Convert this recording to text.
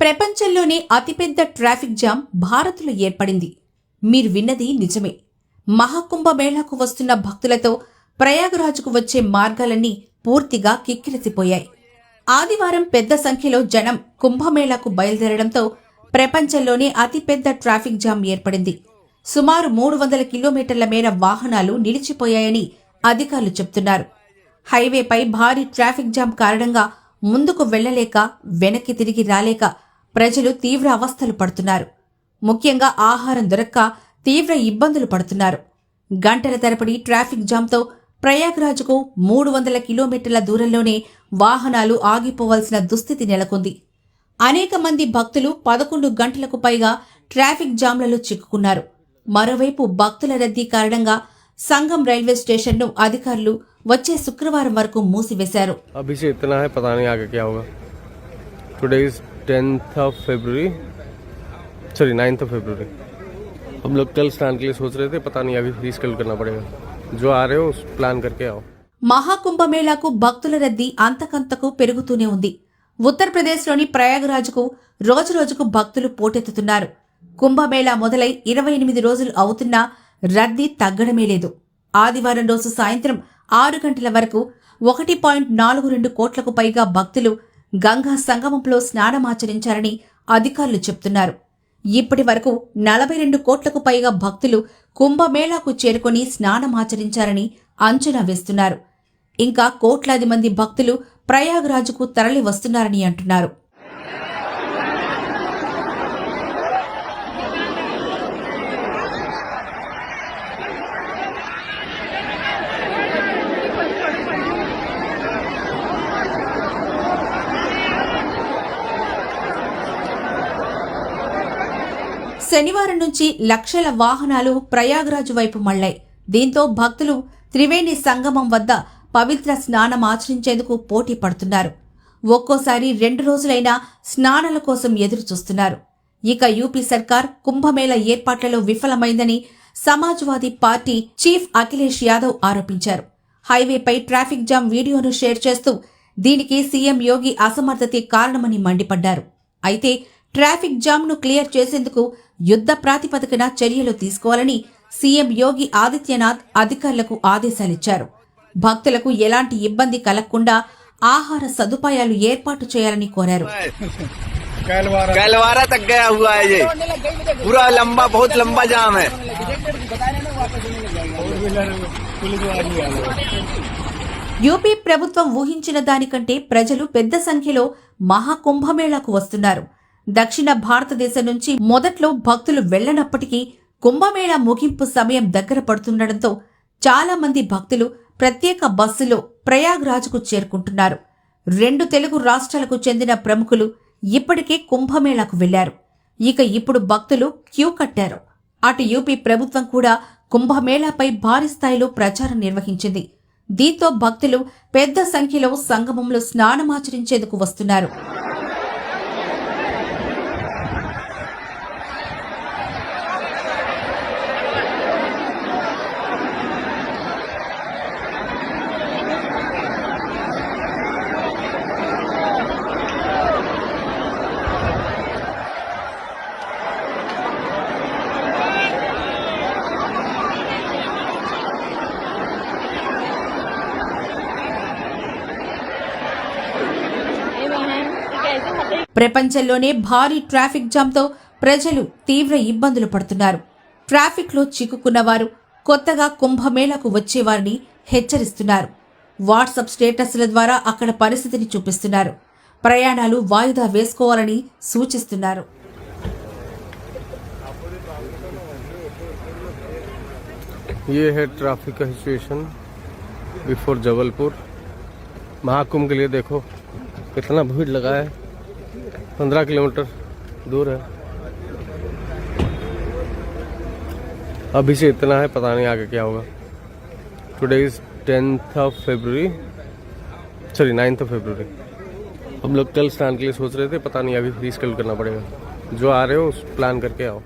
ప్రపంచంలోనే అతిపెద్ద traffic jam భారత్లో ఏర్పడింది. మీరు విన్నది నిజమే. మహాకుంభమేళాకు వస్తున్న భక్తులతో ప్రయాగరాజ్కు వచ్చే మార్గాలన్నీ పూర్తిగా కిక్కిరిసిపోయాయి. ఆదివారం పెద్ద సంఖ్యలో జనం కుంభమేళాకు బయలుదేరడంతో ప్రపంచంలోనే అతిపెద్ద ట్రాఫిక్ జామ్ ఏర్పడింది. సుమారు 300 కిలోమీటర్ల మేర వాహనాలు నిలిచిపోయాయని అధికారులు చెబుతున్నారు. హైవేపై భారీ ట్రాఫిక్ జామ్ కారణంగా ముందుకు వెళ్లలేక, వెనక్కి తిరిగి రాలేక ప్రజలు తీవ్ర అవస్థలు పడుతున్నారు. ముఖ్యంగా ఆహారం దొరక్క తీవ్ర ఇబ్బందులు పడుతున్నారు. గంటల తరబడి ట్రాఫిక్ జామ్తో ప్రయాగ్రాజ్కు 300 కిలోమీటర్ల దూరంలోనే వాహనాలు ఆగిపోవాల్సిన దుస్థితి నెలకొంది. అనేక మంది భక్తులు 11 గంటలకు పైగా ట్రాఫిక్ జామ్లలో చిక్కుకున్నారు. మరోవైపు భక్తుల రద్దీ కారణంగా సంగం రైల్వే స్టేషన్ను అధికారులు వచ్చే శుక్రవారం వరకు మూసివేశారు. अभी से इतना है, पता नहीं आगे क्या होगा. Today is 10th of February, sorry 9th of February. हम लोग कल स्नान के लिए सोच रहे थे, पता नहीं अभी रीशेड्यूल करना पड़ेगा. जो आ रहे हो प्लान करके आओ. మహాకుంభమేళాకు భక్తుల రద్దీ అంతకంతకు పెరుగుతూనే ఉంది. ఉత్తరప్రదేశ్లోని ప్రయాగరాజ్కు రోజురోజుకు భక్తులు పోటెత్తుతున్నారు. కుంభమేళా మొదలై 28 రోజులు అవుతున్నా రద్దీ తగ్గడమే లేదు. ఆదివారం రోజు సాయంత్రం 6 గంటల వరకు 1.42 కోట్లకు పైగా భక్తులు గంగా సంగమంలో స్నానమాచరించారని అధికారులు చెప్తున్నారు. ఇప్పటి వరకు 42 కోట్లకు పైగా భక్తులు కుంభమేళాకు చేరుకొని స్నానమాచరించారని అంచనా వేస్తున్నారు. ఇంకా కోట్లాది మంది భక్తులు ప్రయాగరాజ్కు తరలి వస్తున్నారని అంటున్నారు. శనివారం నుంచి లక్షల వాహనాలు ప్రయాగరాజ్ వైపు మళ్లాయి. దీంతో భక్తులు త్రివేణి సంగమం వద్ద పవిత్ర స్నానం ఆచరించేందుకు పోటీ పడుతున్నారు. ఒక్కోసారి 2 రోజులైనా స్నానాల కోసం ఎదురు చూస్తున్నారు. ఇక యూపీ సర్కార్ కుంభమేళా ఏర్పాట్లలో విఫలమైందని సమాజ్వాదీ పార్టీ చీఫ్ అఖిలేష్ యాదవ్ ఆరోపించారు. హైవేపై ట్రాఫిక్ జామ్ వీడియోను షేర్ చేస్తూ దీనికి సీఎం యోగి అసమర్థతే కారణమని మండిపడ్డారు. అయితే ట్రాఫిక్ జామ్ను క్లియర్ చేసేందుకు యుద్ధ ప్రాతిపదికన చర్యలు తీసుకోవాలని సీఎం యోగి ఆదిత్యనాథ్ అధికారులకు ఆదేశాలిచ్చారు. భక్తులకు ఎలాంటి ఇబ్బంది కలగకుండా ఆహార సదుపాయాలు ఏర్పాటు చేయాలని కోరారు. యూపీ ప్రభుత్వం ఊహించిన దానికంటే ప్రజలు పెద్ద సంఖ్యలో మహాకుంభమేళాకు వస్తున్నారు. దక్షిణ భారతదేశం నుంచి మొదట్లో భక్తులు వెళ్లనప్పటికీ కుంభమేళా ముగింపు సమయం దగ్గర పడుతుండటంతో చాలా మంది భక్తులు ప్రత్యేక బస్సులో ప్రయాగ్రాజ్కు చేరుకుంటున్నారు. 2 తెలుగు రాష్ట్రాలకు చెందిన ప్రముఖులు ఇప్పటికే కుంభమేళాకు వెళ్లారు. ఇక ఇప్పుడు భక్తులు క్యూ కట్టారు. అటు యూపీ ప్రభుత్వం కూడా కుంభమేళాపై భారీ స్థాయిలో ప్రచారం నిర్వహించింది. దీంతో భక్తులు పెద్ద సంఖ్యలో సంగమంలో స్నానమాచరించేందుకు వస్తున్నారు. ప్రపంచంలోనే భారీ ట్రాఫిక్ జామ్తో ప్రజలు తీవ్ర ఇబ్బందులు పడుతున్నారు. ట్రాఫిక్లో చిక్కుకున్నవారు కొత్తగా కుంభమేళాకు వచ్చేవారిని హెచ్చరిస్తున్నారు. వాట్సాప్ స్టేటస్ల ద్వారా అక్కడ పరిస్థితిని చూపిస్తున్నారు. ప్రయాణాలు వాయిదా వేసుకోవాలని సూచిస్తున్నారు. ये है ट्रैफिक का सिचुएशन बिफोर जबलपुर. महाकुंभ के लिए देखो कितना भीड़ लगा है. 15 किलोमीटर दूर है. अभी से इतना है, पता नहीं आगे क्या होगा. Today is 10th of February, sorry 9th of February. हम लोग कल स्नान के लिए सोच रहे थे, पता नहीं अभी रीशेड्यूल करना पड़ेगा. जो आ रहे हो प्लान करके आओ.